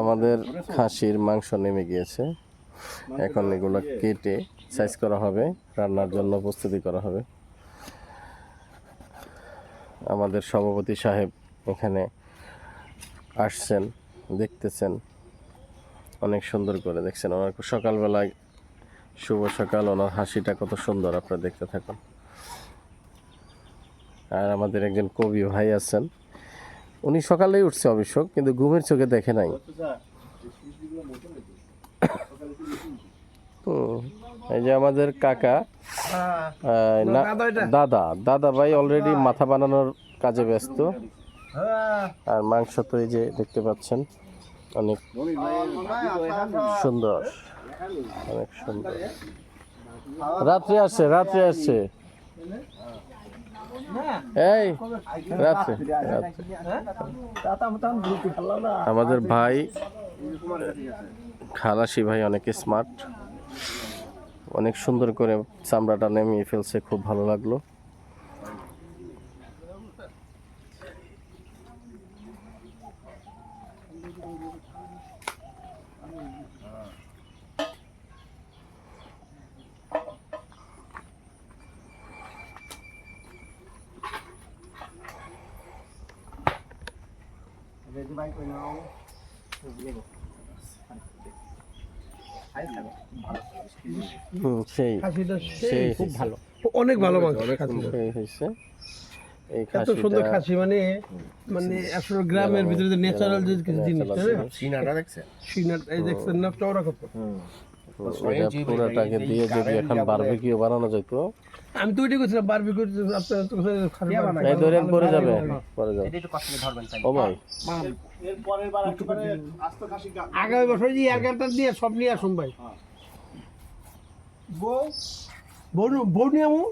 আমাদের খাসির মাংস নেমে গিয়েছে, এখন এগুলো কেটে সাইজ করা হবে, রান্নার জন্য প্রস্তুতি করা হবে। আমাদের সভাপতি সাহেব এখানে আসছেন, দেখতেছেন, অনেক সুন্দর করে দেখছেন। ওনার সকালবেলায় শুভ সকাল, ওনার হাসিটা কত সুন্দর, আপনারা দেখতে থাকুন। আর আমাদের একজন কবি ভাই আছেন, উনি সকালেই উঠছে অবশ্য, কিন্তু ঘুমের চোখে দেখে নাই। এই যে আমাদের কাকা, দাদা ভাই অলরেডি মাথা বানানোর কাজে ব্যস্ত। আর মাংস তো এই যে দেখতে পাচ্ছেন, অনেক সুন্দর, অনেক সুন্দর। রাত্রে আসছে এই রাত্রে। আমাদের ভাই খালাসি ভাই অনেক স্মার্ট, অনেক সুন্দর করে চামড়াটা নেমিয়ে ফেলছে, খুব ভালো লাগলো। খুব ভালো, অনেক ভালো মাংস হয়েছে। এই এত সুন্দর খাসি, মানে আসলে গ্রামের ভিতরে যে ন্যাচারাল যে কিছু জিনিস, সিনাটা দেখছেন, এই দেখছেন না, চওড়া কত। পুরোটাকে দিয়ে যদি এখন বারবিকিউ বানানো যেত। আমি তো ওইটাই করছিলাম, বারবিকিউ এই ধরেন পরে যাবে, ও ভাই আগামী বছর যে এগারোটা দিয়ে সব নিয়ে আসুন ভাই। বউ নিয়ে আমু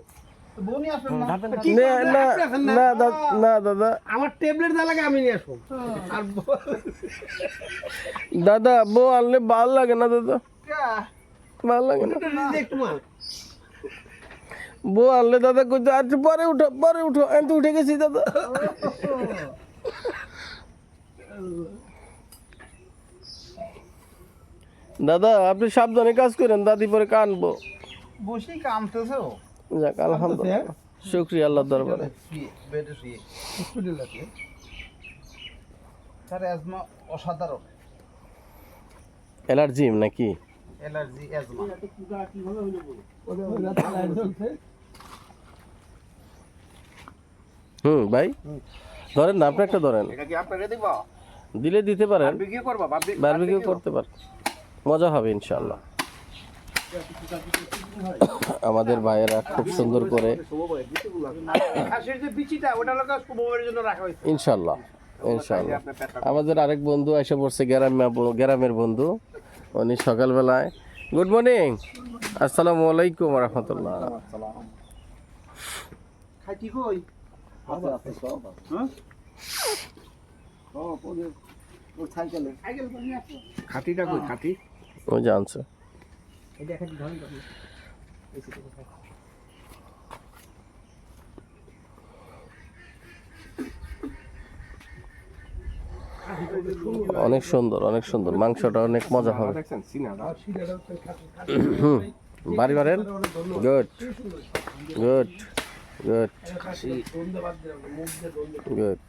না দাদা, আমার ট্যাবলেট দা লাগে, আমি নিয়ে আসবো। আর দাদা বউ আনলে ভালো লাগে না দাদা, ভালো লাগে না বউ আনলে। দাদা কইতে আচ্ছা পরে উঠো, আমি তো উঠে গেছি দাদা। দাদা আপনি সাবধানে কাজ করেন, দাদি পরে কানবো। বসে কামতেছো? যাক আলহামদুলিল্লাহ, শুকরিয়া আল্লাহর দরবারে। অসাধারণ অ্যালার্জি নাকি? ভাই ধরেন না, আপনি একটা ধরেন, দিলে দিতে পারেন, বারবিকিউ করতে পারেন, মজা হবে ইনশাআল্লাহ। আমাদের ভাইয়েরা খুব সুন্দর করে ইনশাআল্লাহ ইনশাআল্লাহ। আমাদের আরেক বন্ধু এসে পড়ছে, গ্রামের বন্ধু, উনি সকালবেলায়। গুড মর্নিং, আসসালামু আলাইকুম রহমতুল্লাহ। ওই জানছে অনেক সুন্দর, অনেক সুন্দর মাংসটা, অনেক মজা হবে। বাড়ি মারেন, গুড গুড গুড গুড।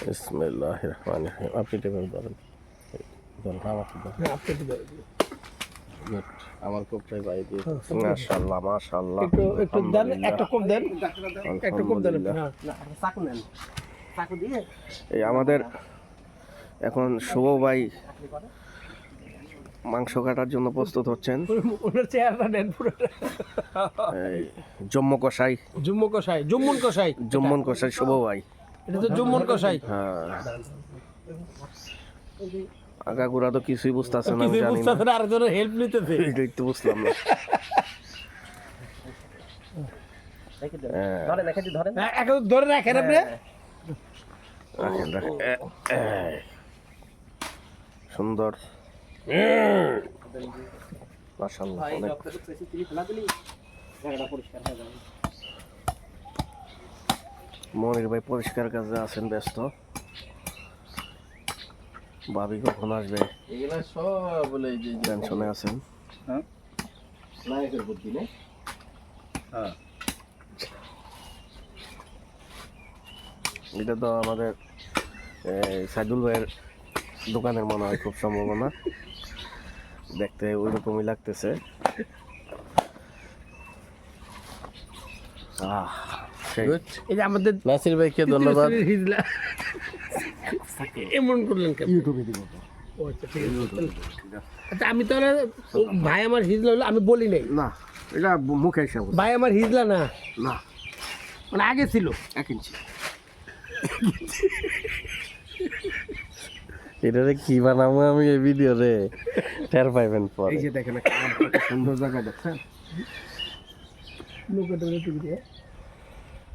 বিসমিল্লাহির রহমানির রহিম। আপনি টেবিল ধরেন, আমার কোপটাই বাই দিয়ে। মাশাআল্লাহ মাশাআল্লাহ, একটু দেন, একটা কোপ দেন, একটা কোপ দেন। চাকু নেন, চাকু দিয়ে। এই আমাদের এখন শুভ ভাই মাংস কাটার জন্য প্রস্তুত হচ্ছেন। ওনার চেহারাটা নেন পুরোটা। জম্মু কষাই শুভ ভাই, এটা তো জম্মুন কষাই। হ্যাঁ, আগাগোড়া তো কিছুই বুঝতেছে না, আমি জানি না, আরেকজনের হেল্প নিতেছে, এটাই তো বুঝলাম না। ধরে রাখেন আপনি। রাখেন রাখেন সুন্দর মাশাআল্লাহ অনেক মনির ভাই পরিষ্কার কাজে আছেন ব্যস্ত ভাবি কখন আসবে এগুলা সব বলে যে টেনশনে আছেন হ্যাঁ নায়কের বুদ্ধি না হ্যাঁ এটা তো আমাদের সাইদুল ভাইয়ের দোকানের মনে হয় খুব সম্ভাবনা দেখতে ওই রকমই লাগতেছে সেই এই যে আমাদের নাসির ভাইকে ধন্যবাদ হিজলা এমন করলেন কেন ইউটিউবে দিব ও আচ্ছা ঠিক আছে আচ্ছা আমি তো ভাই আমার হিজলা হলো আমি বলি নাই না এটা মুখে হিসাব ভাই আমার হিজলা না না মানে আগে ছিল 1 ইঞ্চি এটারে কি বানাবো আমি এই ভিডিও রে টের পাইবেন পরে এই যে দেখেন একটা সুন্দর জায়গা দেখছেন লোকের